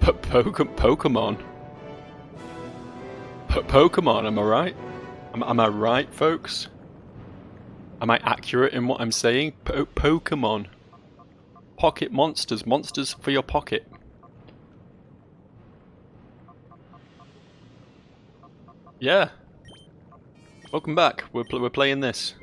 Pokemon. Pokemon, am I right? Am I right, folks? Am I accurate in what I'm saying? Pokemon. Pocket monsters. Monsters for your pocket. Yeah. Welcome back. We're playing this.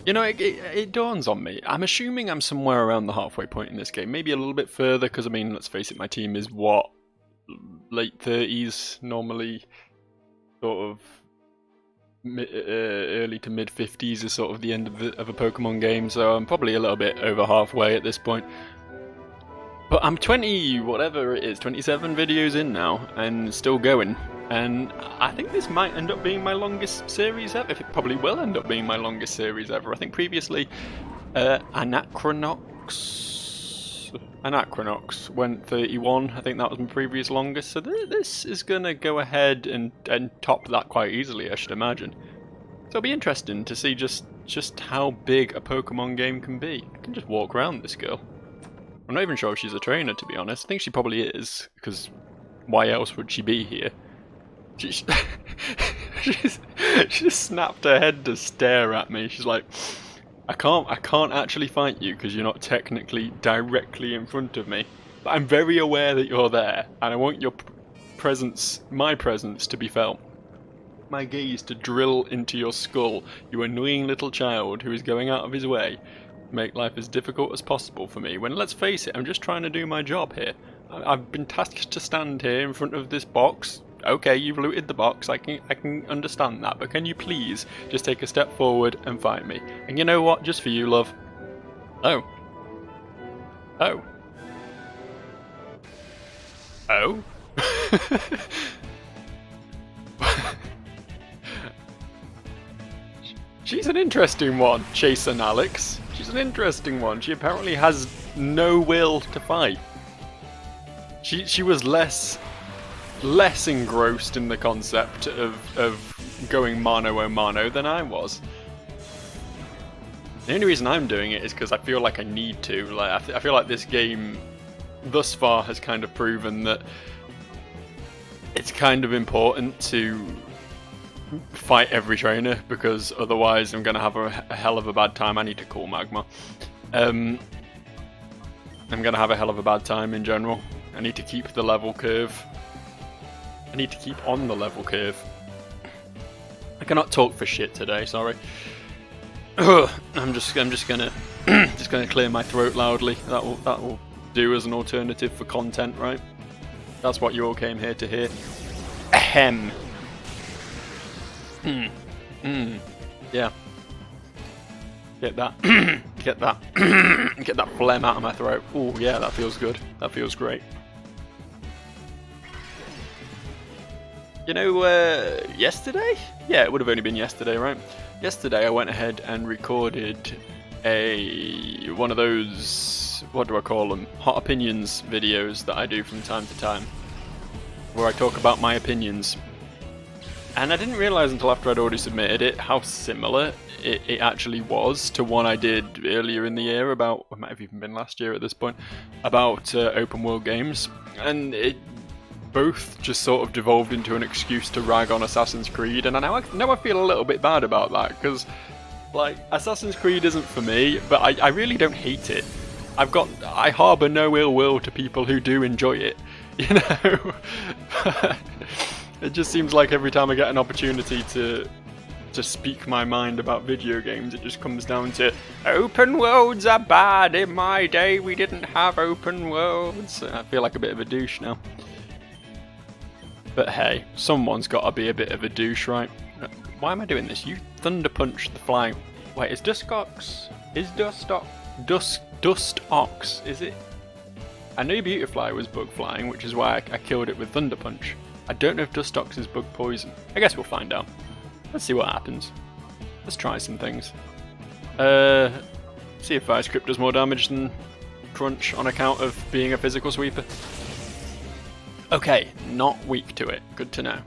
You know, it dawns on me. I'm assuming I'm somewhere around the halfway point in this game. Maybe a little bit further, because, I mean, let's face it, my team is, what, late 30s, normally sort of early to mid 50s is sort of the end of a Pokemon game, so I'm probably a little bit over halfway at this point. But I'm 20, whatever it is, 27 videos in now, and still going. And I think this might end up being my longest series ever. It probably will end up being my longest series ever. I think previously Anachronox went 31. I think that was my previous longest. So this is going to go ahead and top that quite easily, I should imagine. So it'll be interesting to see just how big a Pokemon game can be. I can just walk around this girl. I'm not even sure if she's a trainer, to be honest. I think she probably is, because why else would she be here? She just snapped her head to stare at me. She's like, I can't actually fight you because you're not technically directly in front of me. But I'm very aware that you're there, and I want your presence, my presence, to be felt. My gaze to drill into your skull, you annoying little child who is going out of his way to make life as difficult as possible for me. When, let's face it, I'm just trying to do my job here. I've been tasked to stand here in front of this box. Okay, you've looted the box, I can understand that, but can you please just take a step forward and fight me? And you know what, just for you, love. Oh. Oh. Oh? She's an interesting one, Chasing Alex. She's an interesting one. She apparently has no will to fight. She was less engrossed in the concept of going mano a mano than I was. The only reason I'm doing it is because I feel like I need to. Like I feel like this game thus far has kind of proven that it's kind of important to fight every trainer, because otherwise I'm going to have a hell of a bad time. I need to call Magma. I'm going to have a hell of a bad time in general. I need to keep the level curve. I need to keep on the level curve. I cannot talk for shit today, sorry. I'm just gonna clear my throat loudly. That will do as an alternative for content, right? That's what you all came here to hear. Ahem. Yeah. Get that get that phlegm out of my throat. Oh yeah, that feels good. That feels great. You know, yesterday? Yeah, it would have only been yesterday, right? Yesterday I went ahead and recorded one of those, what do I call them, hot opinions videos that I do from time to time, where I talk about my opinions. And I didn't realise until after I'd already submitted it how similar it actually was to one I did earlier in the year about, it might have even been last year at this point, about open world games. And it both just sort of devolved into an excuse to rag on Assassin's Creed, and now I feel a little bit bad about that, because like Assassin's Creed isn't for me, but I really don't hate it. I harbour no ill will to people who do enjoy it, you know. It just seems like every time I get an opportunity to speak my mind about video games, it just comes down to open worlds are bad. In my day we didn't have open worlds. I feel like a bit of a douche now. But hey, someone's got to be a bit of a douche, right? Why am I doing this? You thunder punch the flying. Wait, is Dustox? Is Dustox? Is it? I knew Beautifly was bug flying, which is why I killed it with thunder punch. I don't know if Dustox is bug poison. I guess we'll find out. Let's see what happens. Let's try some things. See if Vice Grip does more damage than Crunch on account of being a physical sweeper. Okay, not weak to it. Good to know.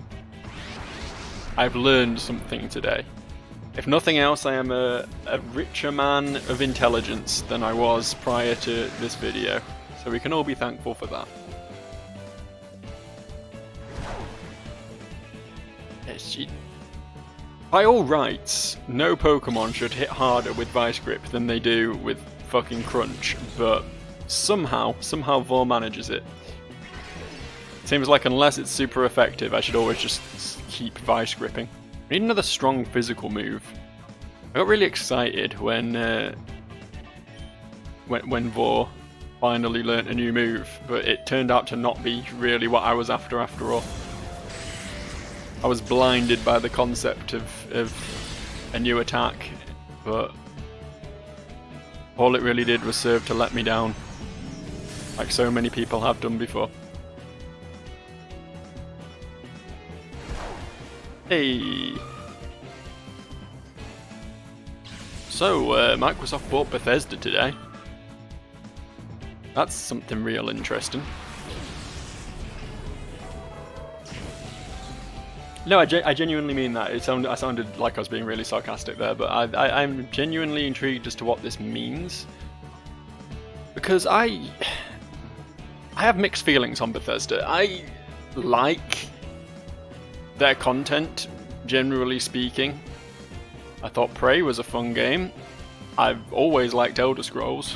I've learned something today. If nothing else, I am a richer man of intelligence than I was prior to this video. So we can all be thankful for that. By all rights, no Pokemon should hit harder with Vice Grip than they do with fucking Crunch, but somehow Vor manages it. Seems like unless it's super effective, I should always just keep Vice Gripping. I need another strong physical move. I got really excited when Vor finally learnt a new move, but it turned out to not be really what I was after all. I was blinded by the concept of a new attack, but all it really did was serve to let me down, like so many people have done before. Hey! So, Microsoft bought Bethesda today. That's something real interesting. No, I genuinely mean that. I sounded like I was being really sarcastic there, but I'm genuinely intrigued as to what this means. Because I have mixed feelings on Bethesda. I like their content, generally speaking. I thought Prey was a fun game. I've always liked Elder Scrolls.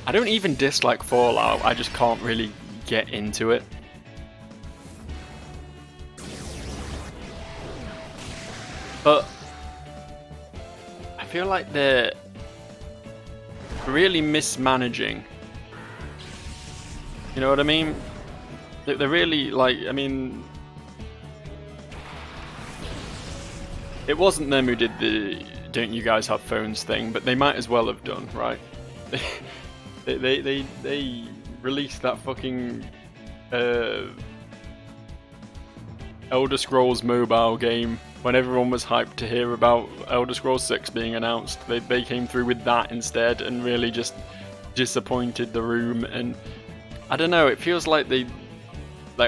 I don't even dislike Fallout, I just can't really get into it. But I feel like they're really mismanaging. You know what I mean? They're really, like, I mean, it wasn't them who did the "don't you guys have phones" thing, but they might as well have done, right? They released that fucking Elder Scrolls mobile game when everyone was hyped to hear about Elder Scrolls 6 being announced. They came through with that instead and really just disappointed the room. And I don't know, it feels like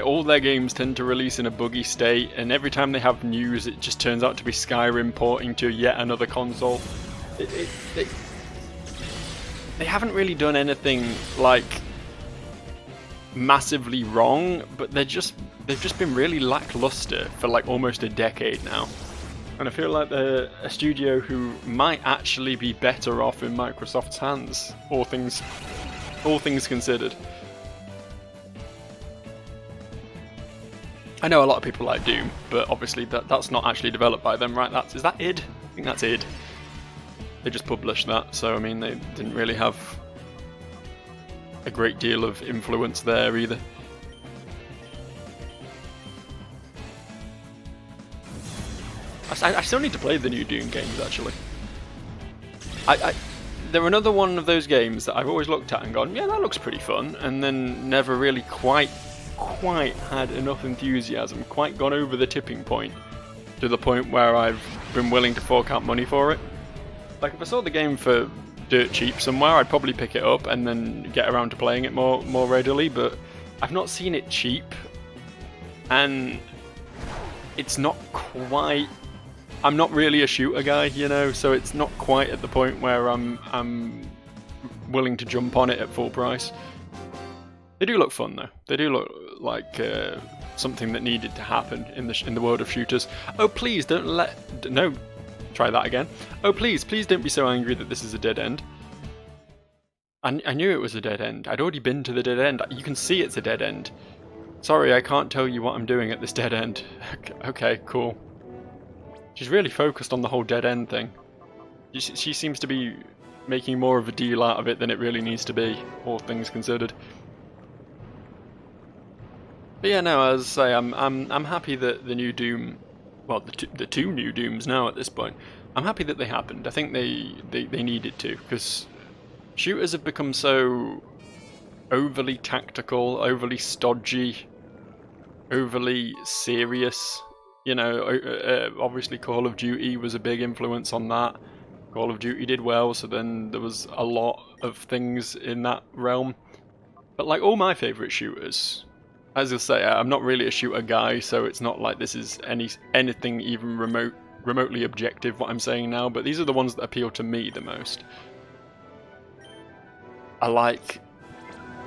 all their games tend to release in a buggy state, and every time they have news it just turns out to be Skyrim porting to yet another console. They haven't really done anything like massively wrong, but they've just been really lackluster for like almost a decade now. And I feel like they're a studio who might actually be better off in Microsoft's hands, all things considered. I know a lot of people like Doom, but obviously that's not actually developed by them, right? Is that id? I think that's id. They just published that, so I mean they didn't really have a great deal of influence there either. I still need to play the new Doom games actually. They're another one of those games that I've always looked at and gone, yeah, that looks pretty fun, and then never really quite had enough enthusiasm, quite gone over the tipping point, to the point where I've been willing to fork out money for it. Like if I saw the game for dirt cheap somewhere, I'd probably pick it up and then get around to playing it more readily, but I've not seen it cheap, and it's not quite... I'm not really a shooter guy, you know, so it's not quite at the point where I'm willing to jump on it at full price. They do look fun though. They do look like something that needed to happen in the world of shooters. Oh please no, try that again. Oh please don't be so angry that this is a dead end. I knew it was a dead end. I'd already been to the dead end. You can see it's a dead end. Sorry, I can't tell you what I'm doing at this dead end. Okay, cool. She's really focused on the whole dead end thing. She seems to be making more of a deal out of it than it really needs to be, all things considered. But yeah, no, as I say, I'm happy that the new Doom, well, the two new Dooms now at this point, I'm happy that they happened. I think they needed to, because shooters have become so overly tactical, overly stodgy, overly serious. You know, obviously Call of Duty was a big influence on that. Call of Duty did well, so then there was a lot of things in that realm. But like all my favourite shooters, as I say, I'm not really a shooter guy, so it's not like this is anything even remotely objective what I'm saying now, but these are the ones that appeal to me the most. I like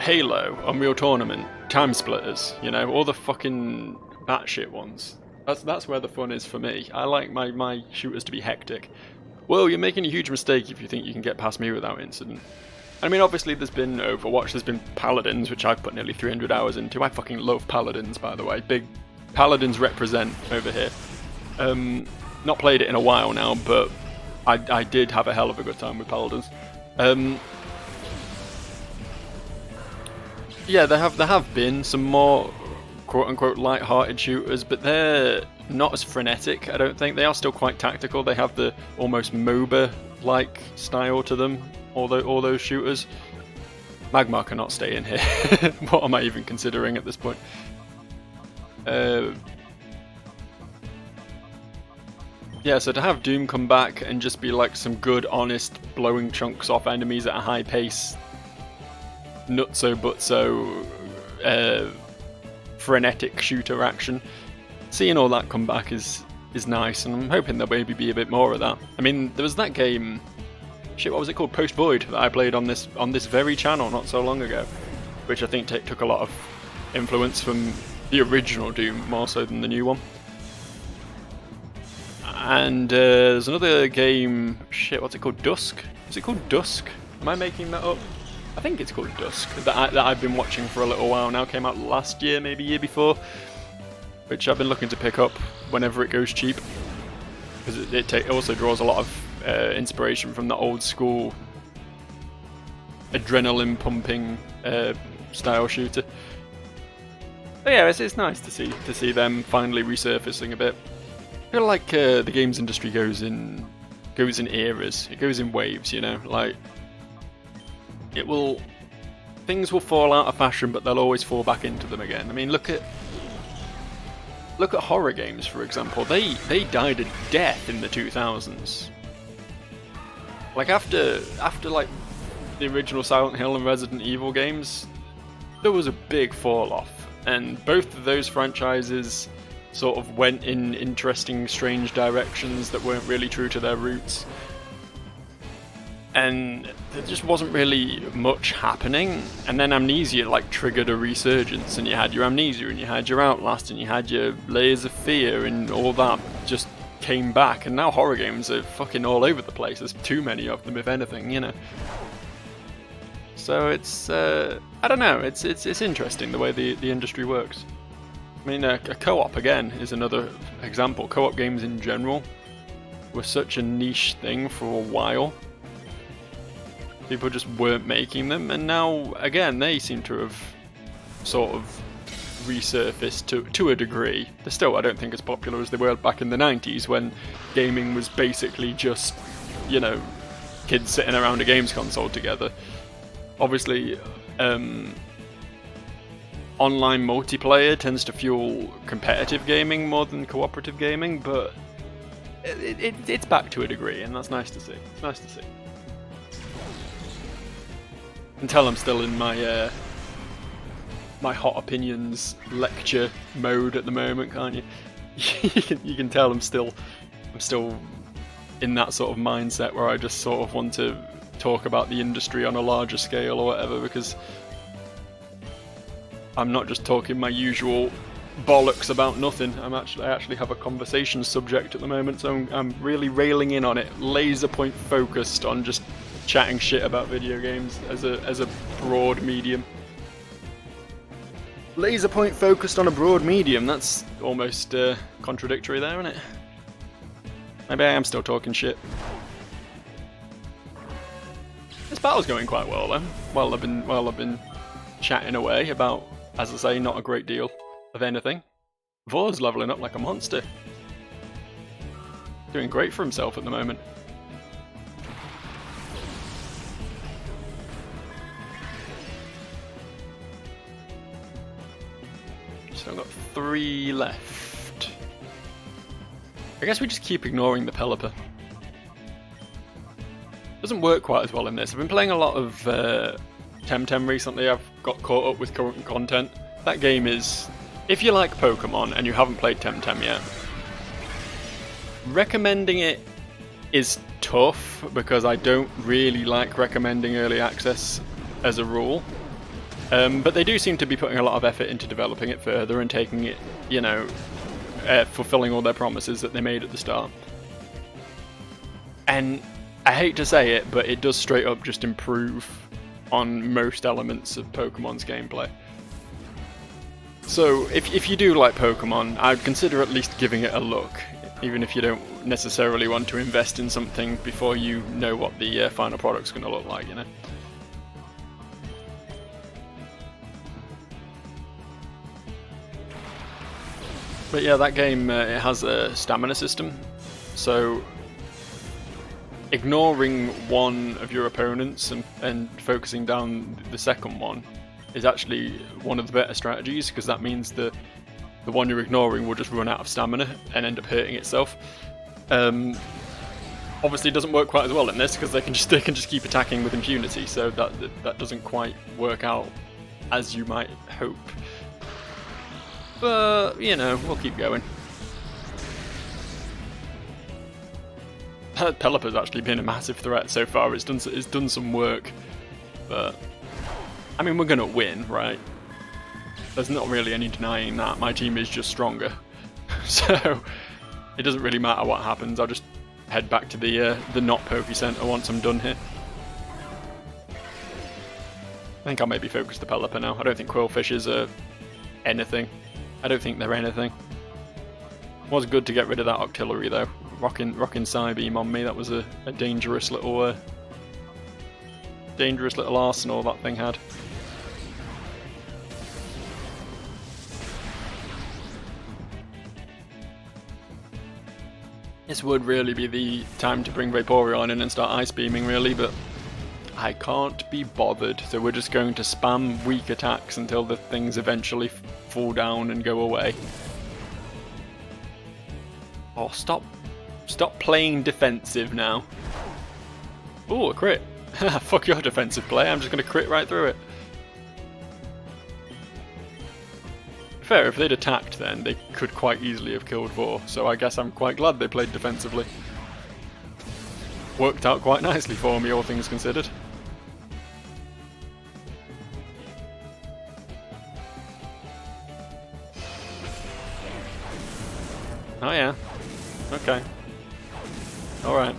Halo, Unreal Tournament, Time Splitters, you know, all the fucking batshit ones. That's where the fun is for me. I like my shooters to be hectic. Well, you're making a huge mistake if you think you can get past me without incident. I mean, obviously there's been Overwatch, there's been Paladins, which I've put nearly 300 hours into. I fucking love Paladins, by the way. Big Paladins represent over here. Not played it in a while now, but I did have a hell of a good time with Paladins. Yeah, there have been some more quote-unquote light-hearted shooters, but they're not as frenetic, I don't think. They are still quite tactical. They have the almost MOBA-like style to them, all those shooters. Magma cannot stay in here. What am I even considering at this point? Yeah, so to have Doom come back and just be like some good, honest, blowing chunks off enemies at a high pace, nutso-butso, frenetic shooter action, seeing all that come back is nice, and I'm hoping there'll maybe be a bit more of that. I mean, there was that game, shit, what was it called, Post Void, that I played on this very channel not so long ago, which I think took a lot of influence from the original Doom more so than the new one. And there's another game, shit, what's it called, Dusk? Is it called Dusk? Am I making that up? I think it's called Dusk, that I've been watching for a little while now. Came out last year, maybe year before, which I've been looking to pick up whenever it goes cheap, because it also draws a lot of inspiration from the old school adrenaline pumping style shooter. But yeah, it's nice to see them finally resurfacing a bit. I feel like the games industry goes in eras. It goes in waves, you know, like. Things will fall out of fashion, but they'll always fall back into them again. I mean, look at horror games, for example. They died a death in the 2000s. Like after like the original Silent Hill and Resident Evil games, there was a big fall off, and both of those franchises sort of went in interesting, strange directions that weren't really true to their roots. And there just wasn't really much happening, and then Amnesia like triggered a resurgence, and you had your Amnesia, and you had your Outlast, and you had your Layers of Fear, and all that just came back, and now horror games are fucking all over the place. There's too many of them, if anything, you know. So it's I don't know, it's interesting the way the industry works. I mean, a co-op again is another example. Co-op games in general were such a niche thing for a while. People just weren't making them, and now, again, they seem to have sort of resurfaced to a degree. They're still, I don't think, as popular as they were back in the 90s, when gaming was basically just, you know, kids sitting around a games console together. Obviously, online multiplayer tends to fuel competitive gaming more than cooperative gaming, but it's back to a degree, and that's nice to see. It's nice to see. You can tell I'm still in my my hot opinions lecture mode at the moment, can't you? you can tell I'm still in that sort of mindset where I just sort of want to talk about the industry on a larger scale or whatever, because I'm not just talking my usual bollocks about nothing. I actually have a conversation subject at the moment, so I'm really railing in on it, laser point focused on just chatting shit about video games as a broad medium. Laser point focused on a broad medium, that's almost contradictory there, isn't it? Maybe I am still talking shit. This battle's going quite well then. While I've been chatting away about, as I say, not a great deal of anything. Vor's leveling up like a monster. Doing great for himself at the moment. So I've got 3 left. I guess we just keep ignoring the Pelipper. Doesn't work quite as well in this. I've been playing a lot of Temtem recently. I've got caught up with current content. That game is, if you like Pokémon and you haven't played Temtem yet, recommending it is tough because I don't really like recommending early access as a rule. But they do seem to be putting a lot of effort into developing it further and taking it, you know, fulfilling all their promises that they made at the start. And I hate to say it, but it does straight up just improve on most elements of Pokemon's gameplay. So if you do like Pokemon, I'd consider at least giving it a look, even if you don't necessarily want to invest in something before you know what the final product's going to look like, you know. But yeah, that game, it has a stamina system, so ignoring one of your opponents and focusing down the second one is actually one of the better strategies, because that means the one you're ignoring will just run out of stamina and end up hurting itself. Obviously it doesn't work quite as well in this, because they can just keep attacking with impunity, so that doesn't quite work out as you might hope. But, you know, we'll keep going. Pelipper's actually been a massive threat so far. It's done some work, but I mean, we're gonna win, right? There's not really any denying that. My team is just stronger, so it doesn't really matter what happens. I'll just head back to the not Poke Center once I'm done here. I think I'll maybe focus the Pelipper now. I don't think Quillfishes are anything. I don't think they're anything. It was good to get rid of that Octillery though. Rocking Psybeam on me. That was a dangerous little arsenal that thing had. This would really be the time to bring Vaporeon in and start Ice Beaming, really, but I can't be bothered. So we're just going to spam weak attacks until the things eventually fall down and go away. Oh, stop playing defensive now. Oh, a crit. Fuck your defensive play, I'm just going to crit right through it. Fair, if they'd attacked then, they could quite easily have killed Vor, so I guess I'm quite glad they played defensively. Worked out quite nicely for me, all things considered. Oh yeah. Okay. Alright.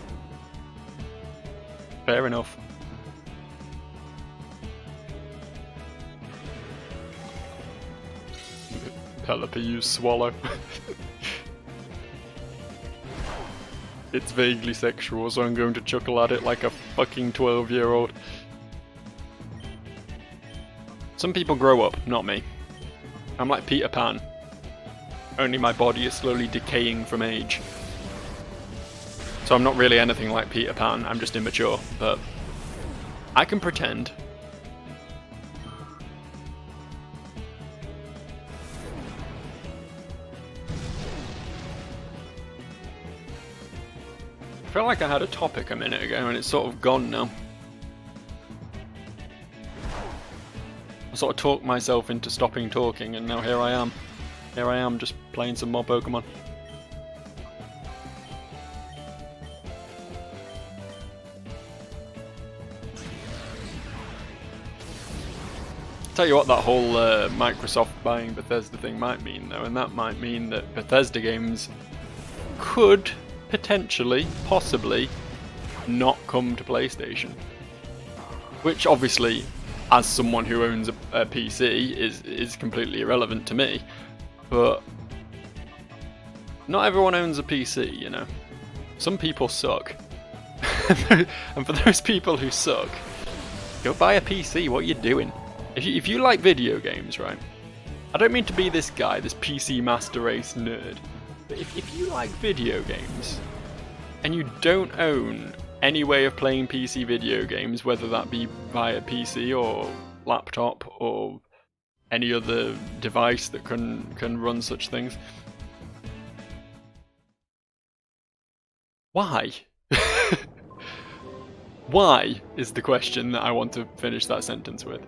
Fair enough. Pelipper used Swallow. It's vaguely sexual, so I'm going to chuckle at it like a fucking 12-year-old. Some people grow up, not me. I'm like Peter Pan. Only my body is slowly decaying from age. So I'm not really anything like Peter Pan, I'm just immature, but I can pretend. I felt like I had a topic a minute ago and it's sort of gone now. I sort of talked myself into stopping talking and now here I am. Here I am just playing some more Pokemon. Tell you what that whole Microsoft buying Bethesda thing might mean though, and that might mean that Bethesda games could potentially, possibly, not come to PlayStation. Which obviously, as someone who owns a PC, is completely irrelevant to me. But not everyone owns a PC, you know. Some people suck. And for those people who suck, go buy a PC, what are you doing? If you like video games, right? I don't mean to be this guy, this PC Master Race nerd. But if you like video games, and you don't own any way of playing PC video games, whether that be via PC or laptop or any other device that can run such things, why? Why is the question that I want to finish that sentence with.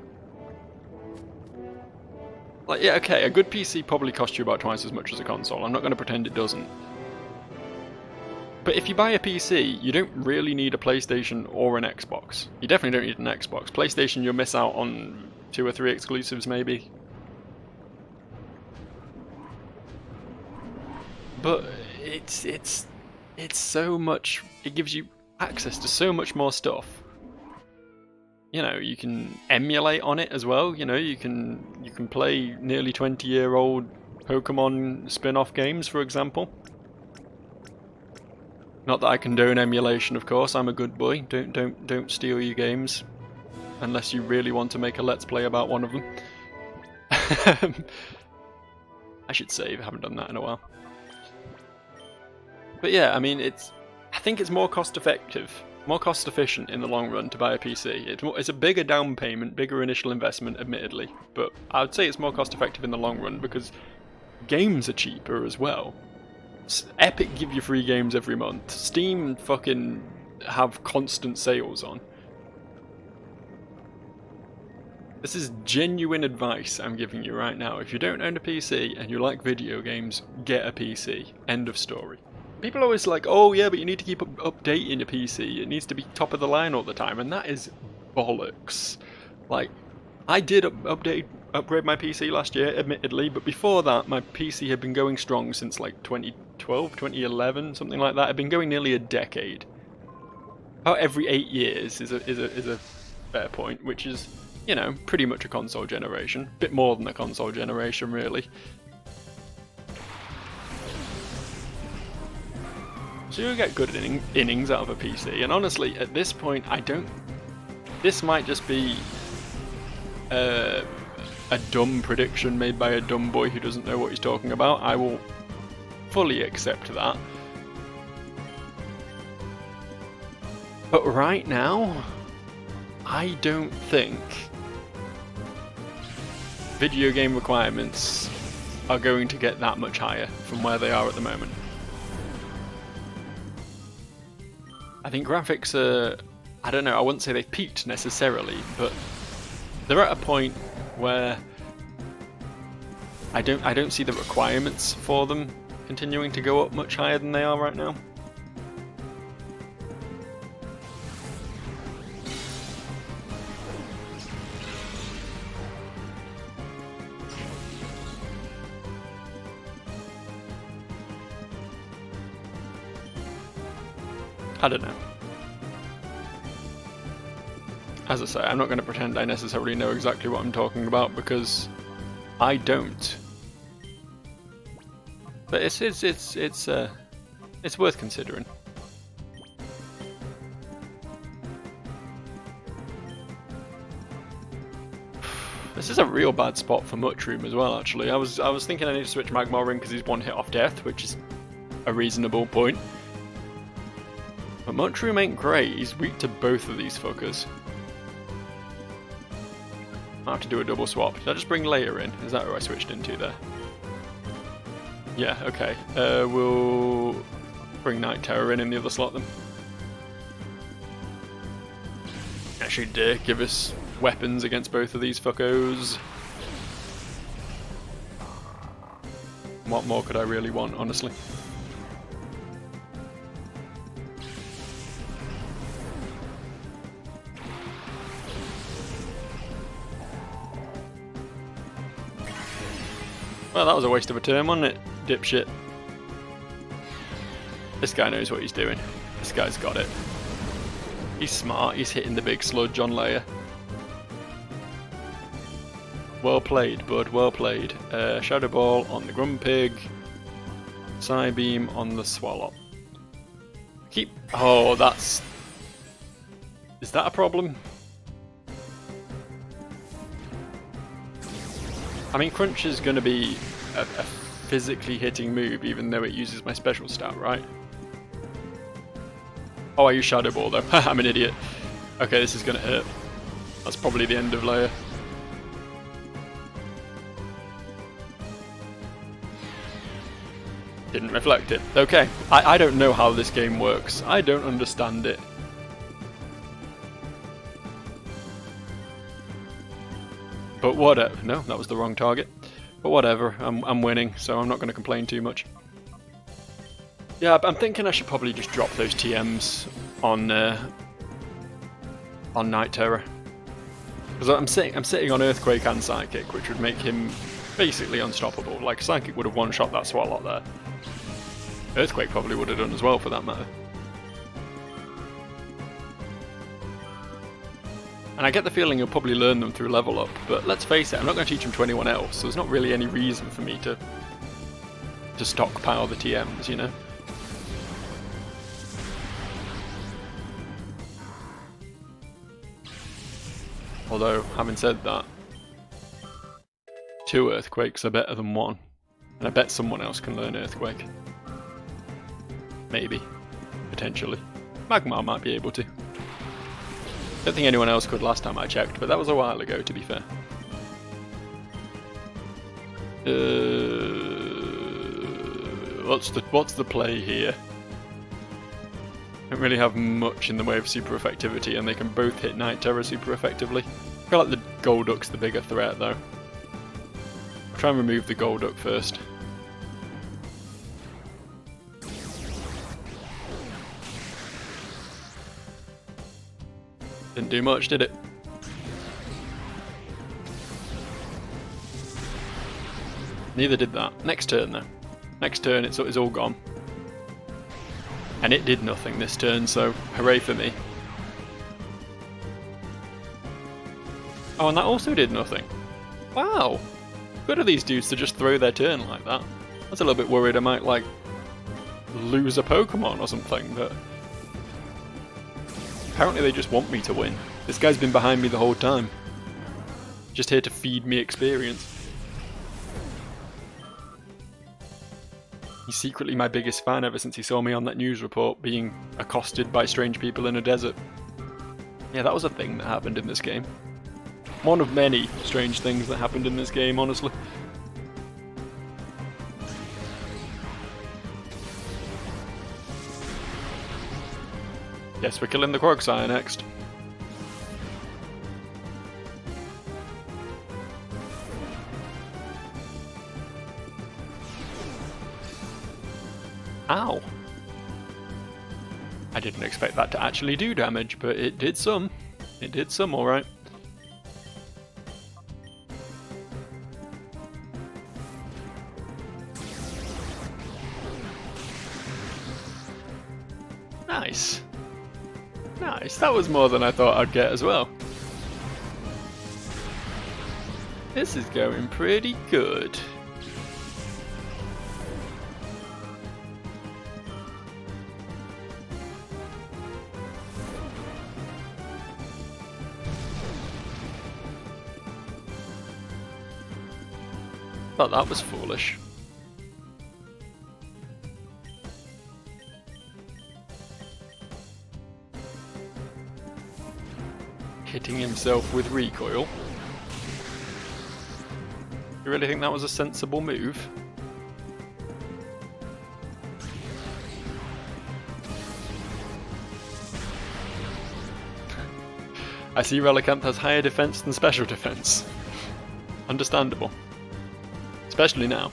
Like, yeah, okay, a good PC probably costs you about twice as much as a console. I'm not going to pretend it doesn't. But if you buy a PC, you don't really need a PlayStation or an Xbox. You definitely don't need an Xbox. PlayStation, you'll miss out on 2 or 3 exclusives maybe. But it's so much. It gives you access to so much more stuff. You know, you can emulate on it as well. You know, you can play nearly 20-year-old Pokémon spin-off games, for example. Not that I condone emulation, of course. I'm a good boy. Don't steal your games, unless you really want to make a Let's Play about one of them. I should save. I haven't done that in a while. But yeah, I mean, I think it's more cost-effective, more cost-efficient in the long run to buy a PC. It's a bigger down payment, bigger initial investment, admittedly, but I would say it's more cost-effective in the long run because games are cheaper as well. Epic give you free games every month. Steam fucking have constant sales on. This is genuine advice I'm giving you right now. If you don't own a PC and you like video games, get a PC. End of story. People are always like, oh yeah, but you need to keep updating your PC. It needs to be top of the line all the time, and that is bollocks. Like, I did upgrade my PC last year, admittedly, but before that, my PC had been going strong since like 2012, 2011, something like that. It'd been going nearly a decade. About every 8 years is a fair point, which is, you know, pretty much a console generation. Bit more than a console generation, really. So you get good innings out of a PC, and honestly, at this point, this might just be a dumb prediction made by a dumb boy who doesn't know what he's talking about. I will fully accept that. But right now, I don't think video game requirements are going to get that much higher from where they are at the moment. I think graphics are, I don't know, I wouldn't say they've peaked necessarily, but they're at a point where I don't see the requirements for them continuing to go up much higher than they are right now. I don't know. As I say, I'm not going to pretend I necessarily know exactly what I'm talking about because I don't. But it's worth considering. This is a real bad spot for Mushroom as well. Actually, I was thinking I need to switch Magmar in because he's one hit off death, which is a reasonable point. But Mushroom ain't great. He's weak to both of these fuckers. I have to do a double swap. Did I just bring Leia in? Is that who I switched into there? Yeah, okay. We'll bring Night Terror in the other slot then. That should give us weapons against both of these fuckos. What more could I really want, honestly? Well, that was a waste of a turn, wasn't it, dipshit? This guy knows what he's doing. This guy's got it. He's smart, he's hitting the big sludge on Leia. Well played, bud, well played. Shadow Ball on the Grumpig. Psybeam on the Swallow. Oh, that's... Is that a problem? I mean, Crunch is going to be a physically hitting move, even though it uses my special stat, right? Oh, I use Shadow Ball, though. I'm an idiot. Okay, this is going to hurt. That's probably the end of Leia. Didn't reflect it. Okay, I don't know how this game works. I don't understand it. But whatever. No, that was the wrong target. But whatever, I'm winning, so I'm not going to complain too much. Yeah, I'm thinking I should probably just drop those TMs on Night Terror. Because I'm sitting on Earthquake and Psychic, which would make him basically unstoppable. Like, Psychic would have one-shot that Swalot there. Earthquake probably would have done as well, for that matter. And I get the feeling you'll probably learn them through level up, but let's face it, I'm not going to teach him to anyone else, so there's not really any reason for me to stockpile the TMs, you know? Although, having said that, 2 Earthquakes are better than 1, and I bet someone else can learn Earthquake. Maybe. Potentially. Magmar might be able to. Don't think anyone else could last time I checked, but that was a while ago, to be fair. What's the play here? Don't really have much in the way of super effectivity, and they can both hit Night Terror super effectively. I feel like the Golduck's the bigger threat, though. I'll try and remove the Golduck first. Didn't do much, did it? Neither did that. Next turn, though. Next turn, it's all gone. And it did nothing this turn, so hooray for me. Oh, and that also did nothing. Wow! Good of these dudes to just throw their turn like that. I was a little bit worried I might, like, lose a Pokemon or something, but... apparently they just want me to win. This guy's been behind me the whole time. Just here to feed me experience. He's secretly my biggest fan ever since he saw me on that news report being accosted by strange people in a desert. Yeah, that was a thing that happened in this game. One of many strange things that happened in this game, honestly. Guess we're killing the Quagsire next. Ow! I didn't expect that to actually do damage, but it did some. It did some, alright. Nice. Nice, that was more than I thought I'd get as well. This is going pretty good. Thought that was foolish. Hitting himself with recoil. You really think that was a sensible move? I see Relicanth has higher defense than special defense. Understandable. Especially now.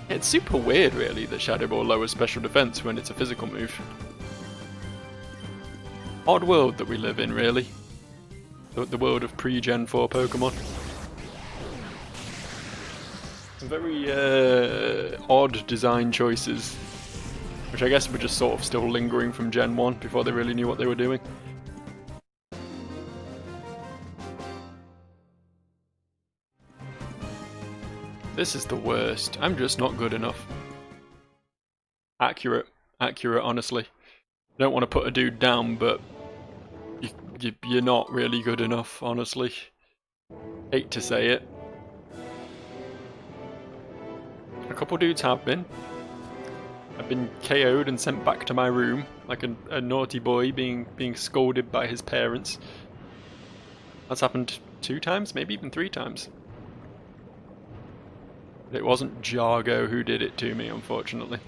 It's super weird, really, that Shadow Ball lowers special defense when it's a physical move. Odd world that we live in, really. The world of pre-Gen 4 Pokemon. Some very odd design choices, which I guess were just sort of still lingering from Gen 1 before they really knew what they were doing. This is the worst. I'm just not good enough. Accurate, honestly. I don't want to put a dude down, but you're not really good enough, honestly. Hate to say it. A couple dudes have been. I've been KO'd and sent back to my room, like a naughty boy being scolded by his parents. That's happened 2 times, maybe even 3 times. But it wasn't Jargo who did it to me, unfortunately.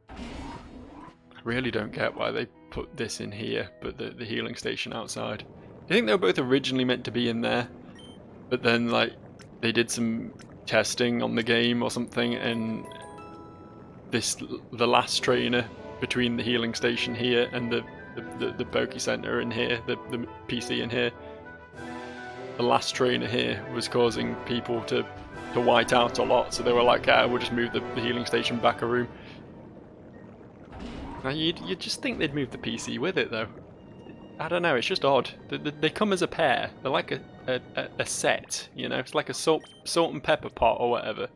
I really don't get why they put this in here, but the healing station outside. I think they were both originally meant to be in there, but then like they did some testing on the game or something, and the last trainer between the healing station here and the Poke Center in here, the PC in here. The last trainer here was causing people to white out a lot, so they were like, we'll just move the healing station back a room. Now you'd just think they'd move the PC with it though. I don't know, it's just odd. They come as a pair. They're like a set, you know? It's like a salt and pepper pot or whatever.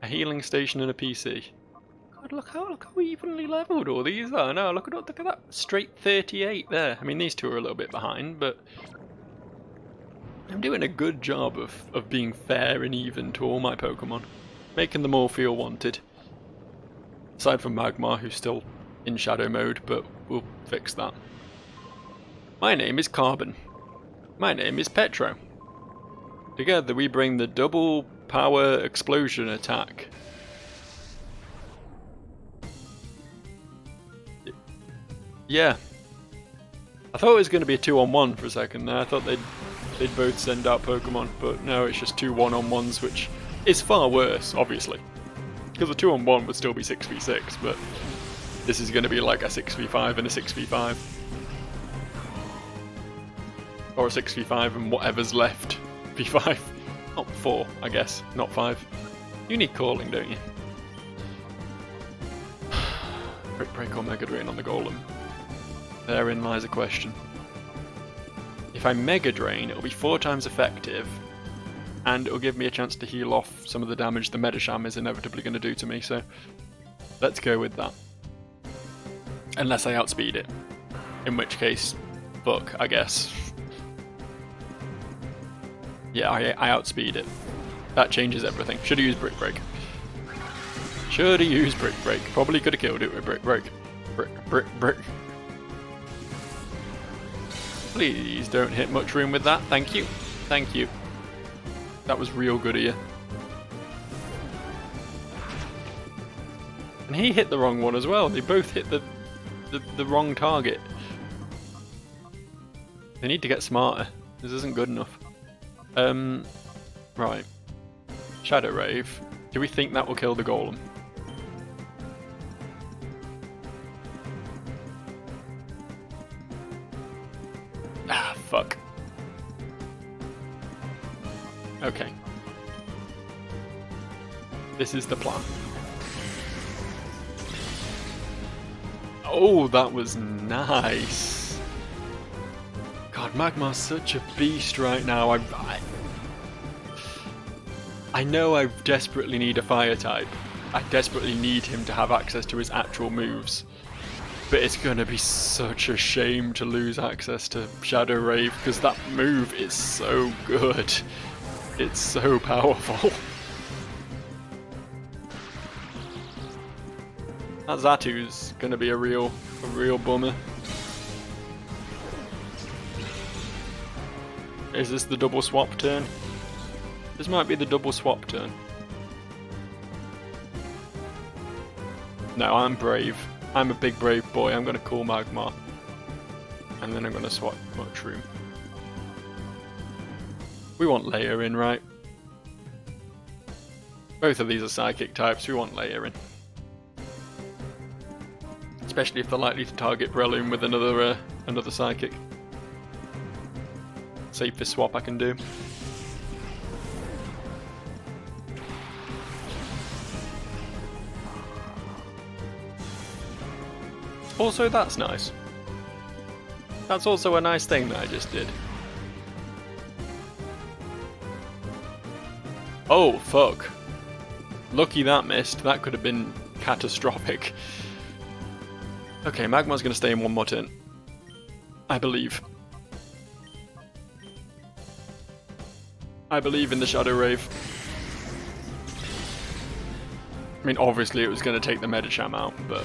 A healing station and a PC. God, look how evenly leveled all these are. No, look at that straight 38 there. I mean, these two are a little bit behind, but I'm doing a good job of being fair and even to all my Pokemon, making them all feel wanted. Aside from Magmar, who's still in shadow mode, but we'll fix that. My name is Carbon. My name is Petro. Together we bring the double power explosion attack. Yeah. I thought it was going to be a 2-on-1 for a second there. I thought they'd both send out Pokemon, but no, it's just 2 1-on-1s, which is far worse, obviously. Because a 2-on-1 would still be 6v6, but this is going to be like a 6v5 and a 6v5. Or a 6v5 and whatever's left. v5. Not 4, I guess. Not 5. You need calling, don't you? Brick Break or Mega Drain on the Golem? Therein lies a question. If I Mega Drain, it'll be 4 times effective, and it'll give me a chance to heal off some of the damage the Medicham is inevitably going to do to me, so let's go with that. Unless I outspeed it. In which case, fuck, I guess. Yeah, I outspeed it. That changes everything. Should have used Brick Break. Should have used Brick Break. Probably could have killed it with Brick Break. Brick. Please don't hit much room with that. Thank you. Thank you. That was real good of you. And he hit the wrong one as well. They both hit the wrong target. They need to get smarter. This isn't good enough. Right. Shadow Rave. Do we think that will kill the Golem? Ah, fuck. Okay. This is the plan. Oh, that was nice. God, Magmar's such a beast right now. I know I desperately need a fire type. I desperately need him to have access to his actual moves. But it's going to be such a shame to lose access to Shadow Rave, because that move is so good. It's so powerful. That Zatu's going to be a real bummer. Is this the double swap turn? This might be the double swap turn. No, I'm brave. I'm a big brave boy. I'm going to call Magmar. And then I'm going to swap Mushroom. We want Layer in, right? Both of these are psychic types. We want Layer in. Especially if they're likely to target Breloom with another psychic. Safest swap I can do. Also, that's nice. That's also a nice thing that I just did. Oh, fuck. Lucky that missed. That could have been catastrophic. Okay, Magmar's going to stay in one more turn. I believe. I believe in the Shadow Rave. I mean, obviously it was going to take the Medicham out, but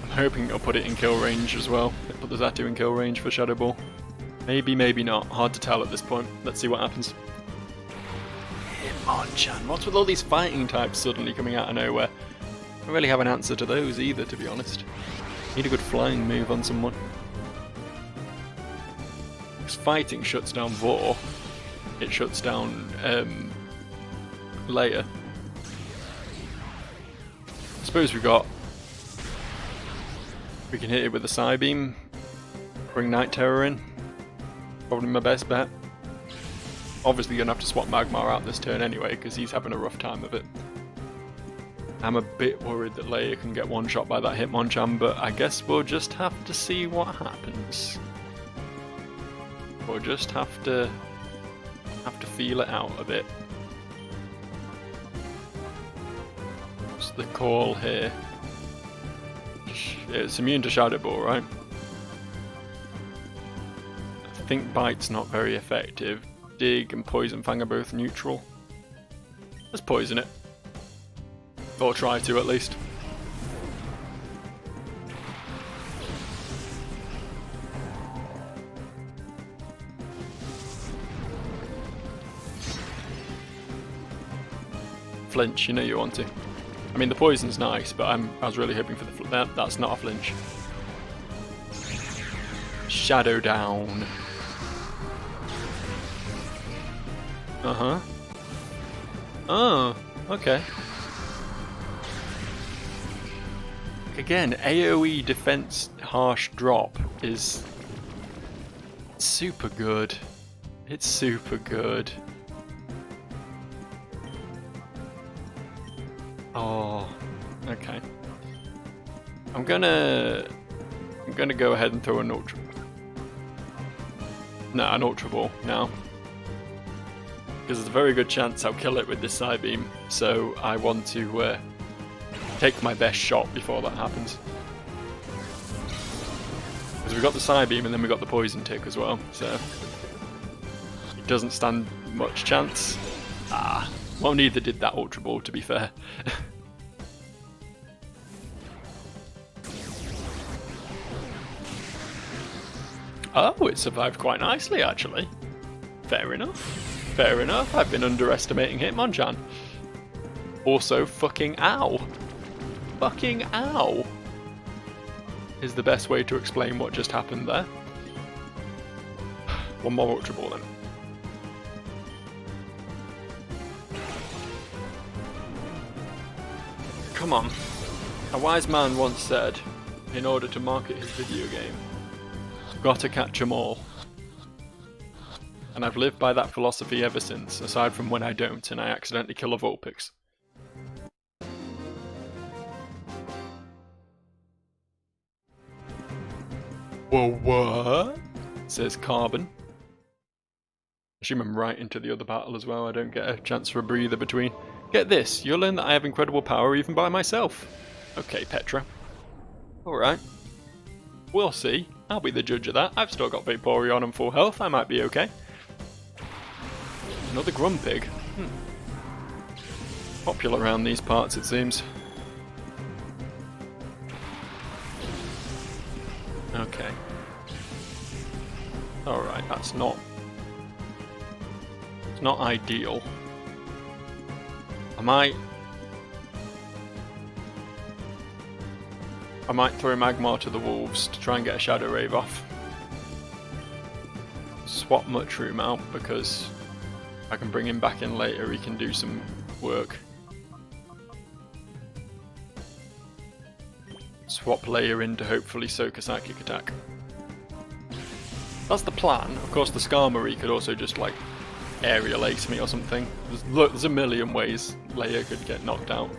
I'm hoping it'll put it in kill range as well. Put the Zatu in kill range for Shadow Ball. Maybe, maybe not. Hard to tell at this point. Let's see what happens. Hitmonchan. What's with all these fighting types suddenly coming out of nowhere? I don't really have an answer to those either, to be honest. Need a good flying move on someone. Because fighting shuts down Vor. It shuts down Layer. suppose we can hit it with a Psybeam, bring Night Terror in. Probably my best bet. Obviously gonna have to swap Magmar out this turn anyway, because he's having a rough time of it. I'm a bit worried that Leia can get one shot by that Hitmonchan, but I guess we'll just have to see what happens. We'll just have to feel it out a bit. What's the call here? It's immune to Shadow Ball, right? I think Bite's not very effective. Dig and Poison Fang are both neutral. Let's poison it. Or try to, at least. Flinch, you know you want to. I mean, the poison's nice, but I was really hoping for the that's not a flinch. Shadow down. Uh-huh. Oh, okay. Again, AoE defense harsh drop is super good. It's super good. Oh, okay. I'm gonna go ahead and throw an Ultra. No, an Ultra Ball now. Because there's a very good chance I'll kill it with this Psybeam, so I want to take my best shot before that happens. Because we've got the Psybeam and then we've got the Poison Tick as well, so it doesn't stand much chance. Ah, well, neither did that Ultra Ball, to be fair. Oh, it survived quite nicely, actually. Fair enough. Fair enough. I've been underestimating Hitmonchan. Also, fucking ow. Fucking ow. Is the best way to explain what just happened there. One more Ultra Ball then. Come on. A wise man once said, in order to market his video game, gotta catch 'em all. And I've lived by that philosophy ever since, aside from when I don't and I accidentally kill a Vulpix. Whoa, what? Says Carbon. Assume I'm right into the other battle as well, I don't get a chance for a breather between. Get this, you'll learn that I have incredible power even by myself. Okay, Petra. Alright. We'll see. I'll be the judge of that. I've still got Vaporeon and full health, I might be okay. Another Grumpig. Popular around these parts, it seems. Okay. Alright, that's not... It's not ideal. I might throw Magmar to the Wolves to try and get a Shadow Rave off. Swap Mushroom out because I can bring him back in later, he can do some work. Swap Layer in to hopefully soak a Psychic Attack. That's the plan. Of course the Skarmory could also just like Aerial Ace me or something. There's a million ways Leia could get knocked out.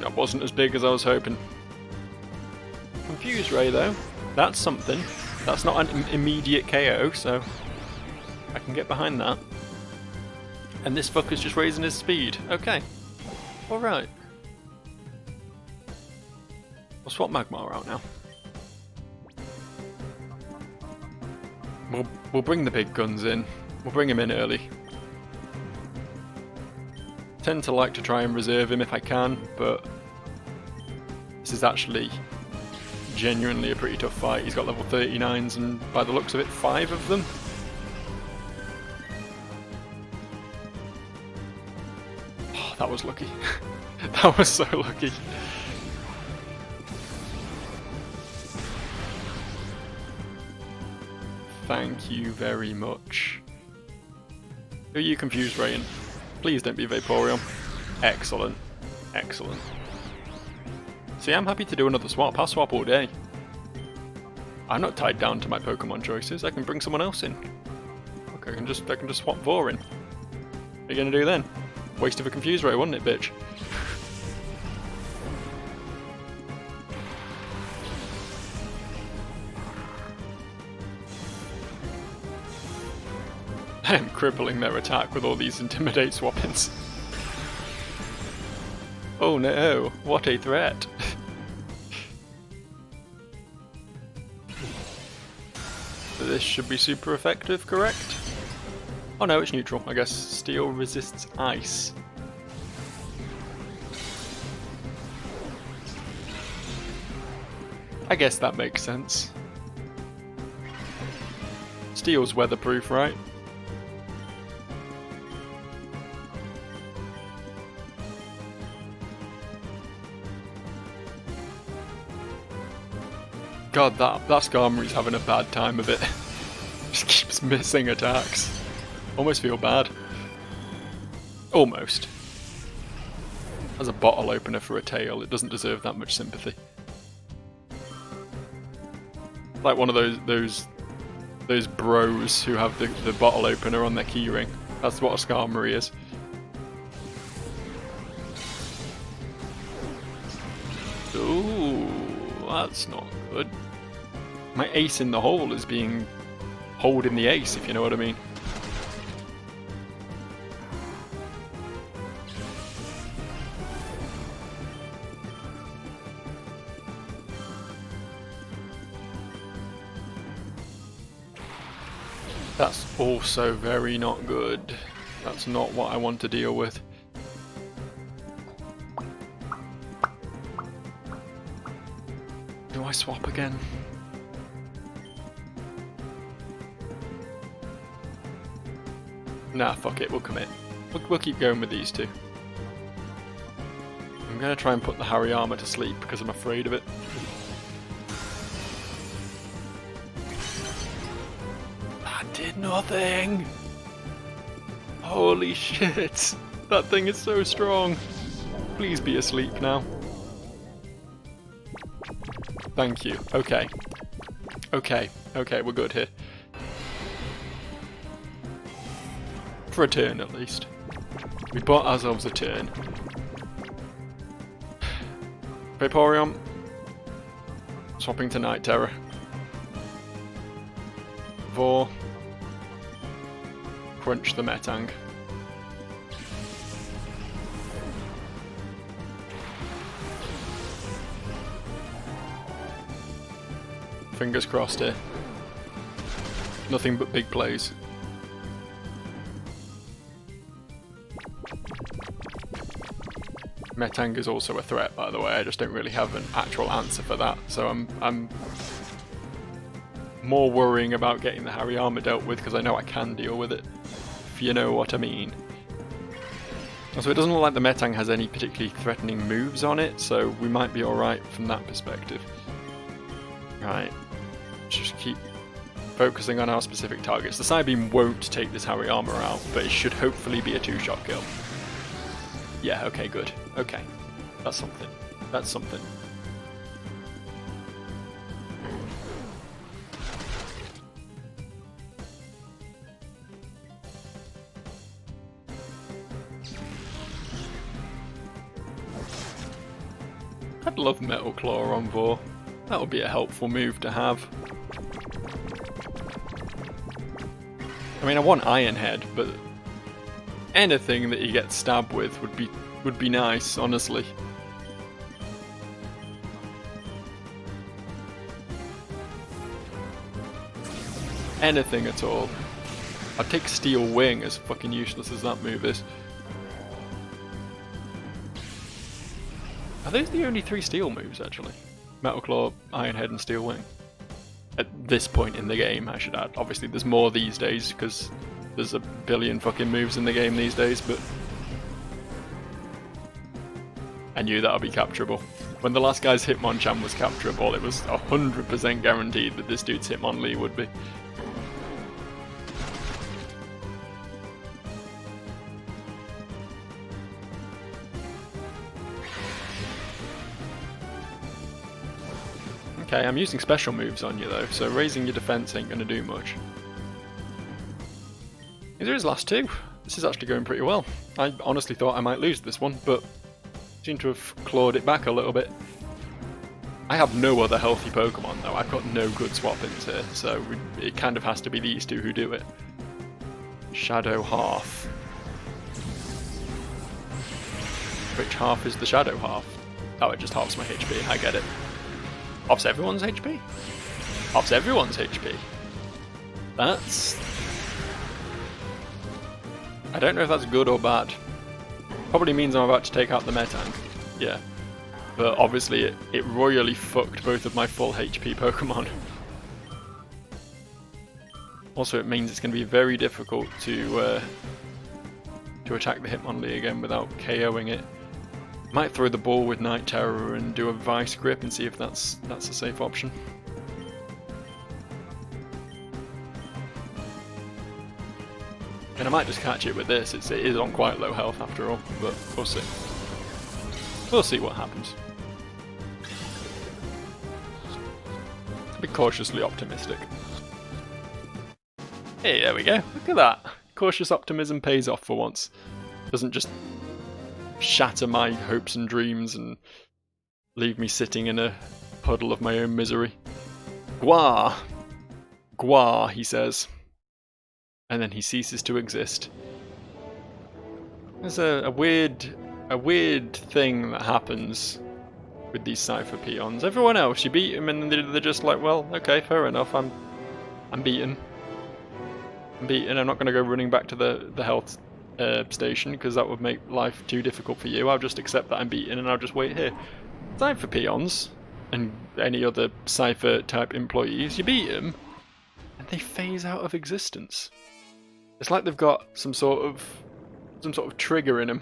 That wasn't as big as I was hoping. Confuse Ray though, that's something. That's not an immediate KO, so I can get behind that. And this fucker's just raising his speed. Okay. Alright. We'll swap Magmar out now. We'll bring the big guns in. We'll bring him in early. Tend to like to try and reserve him if I can, but this is actually genuinely a pretty tough fight. He's got level 39s and by the looks of it, 5 of them. Oh, that was lucky. That was so lucky. Thank you very much. Who are you confused, Rayan? Please don't be Vaporeon. Excellent. Excellent. See, I'm happy to do another swap. I'll swap all day. I'm not tied down to my Pokemon choices. I can bring someone else in. Okay, I can just swap Vor in. What are you gonna do then? Waste of a Confuse Ray, wouldn't it, bitch? I am crippling their attack with all these Intimidate swappings. Oh no, what a threat. This should be super effective, correct? Oh no, it's neutral. I guess Steel resists Ice. I guess that makes sense. Steel's weatherproof, right? God, that Skarmory's having a bad time of it. Just keeps missing attacks. Almost feel bad. Almost. As a bottle opener for a tail, it doesn't deserve that much sympathy. Like one of those bros who have the bottle opener on their keyring. That's what a Skarmory is. Ooh, that's not good. My ace in the hole is being holed in the ace, if you know what I mean. That's also very not good. That's not what I want to deal with. Do I swap again? Nah, fuck it, we'll commit. We'll keep going with these two. I'm gonna try and put the Hariyama to sleep because I'm afraid of it. That did nothing! Holy shit! That thing is so strong! Please be asleep now. Thank you. Okay. Okay, we're good here. For a turn, at least. We bought ourselves a turn. Vaporeon. Swapping to Night Terror. Vor. Crunch the Metang. Fingers crossed here. Nothing but big plays. Metang is also a threat, by the way. I just don't really have an actual answer for that, so I'm more worrying about getting the Hariyama dealt with because I know I can deal with it, if you know what I mean. So it doesn't look like the Metang has any particularly threatening moves on it, so we might be alright from that perspective. Right, just keep focusing on our specific targets. The Psybeam won't take this Hariyama out, but it should hopefully be a two-shot kill. Yeah, okay, good. Okay. That's something. That's something. I'd love Metal Claw on Vor. That would be a helpful move to have. I mean, I want Iron Head, but anything that he gets stabbed with would be nice, honestly. Anything at all. I'd take Steel Wing, as fucking useless as that move is. Are those the only 3 Steel moves, actually? Metal Claw, Iron Head, and Steel Wing. At this point in the game, I should add. Obviously, there's more these days, because there's a billion fucking moves in the game these days, but I knew that would be capturable. When the last guy's Hitmonchan was capturable, it was 100% guaranteed that this dude's Hitmonlee would be. Okay, I'm using special moves on you though, so raising your defense ain't gonna do much. These are his last two. This is actually going pretty well. I honestly thought I might lose this one, but seem to have clawed it back a little bit. I have no other healthy Pokemon though. I've got no good swap-ins here, so it kind of has to be these two who do it. Shadow half. Which half is the shadow half? Oh, it just halves my HP, I get it. Halves everyone's HP? Halves everyone's HP. That's... I don't know if that's good or bad. Probably means I'm about to take out the Metang. Yeah. But obviously it royally fucked both of my full HP Pokemon. Also it means it's going to be very difficult to attack the Hitmonlee again without KOing it. Might throw the ball with Night Terror and do a Vice Grip and see if that's a safe option. And I might just catch it with this. It is on quite low health after all, but we'll see. We'll see what happens. Be cautiously optimistic. Hey, there we go. Look at that. Cautious optimism pays off for once. Doesn't just shatter my hopes and dreams and leave me sitting in a puddle of my own misery. Gwa! Gwa, he says. And then he ceases to exist. There's a weird thing that happens with these Cypher peons. Everyone else, you beat them and they're just like, well, okay, fair enough, I'm beaten. I'm beaten, I'm not going to go running back to the health station because that would make life too difficult for you. I'll just accept that I'm beaten and I'll just wait here. Cypher peons and any other Cypher type employees, you beat them and they phase out of existence. It's like they've got some sort of trigger in them,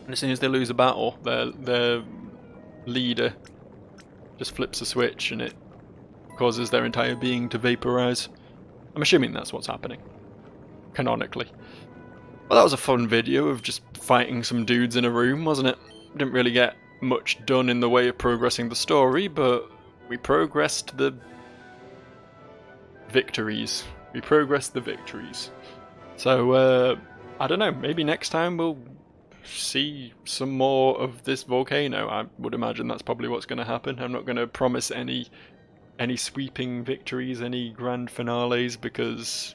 and as soon as they lose a battle, their leader just flips a switch and it causes their entire being to vaporize. I'm assuming that's what's happening, canonically. Well, that was a fun video of just fighting some dudes in a room, wasn't it? Didn't really get much done in the way of progressing the story, but we progressed the victories. We progressed the victories. So, I don't know, maybe next time we'll see some more of this volcano. I would imagine that's probably what's going to happen. I'm not going to promise any sweeping victories, any grand finales, because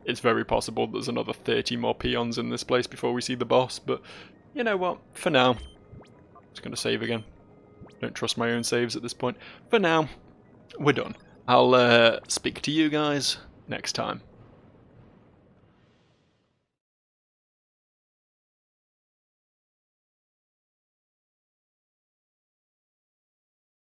it's very possible there's another 30 more peons in this place before we see the boss, but you know what, for now, I'm just going to save again. Don't trust my own saves at this point. For now, we're done. I'll speak to you guys next time.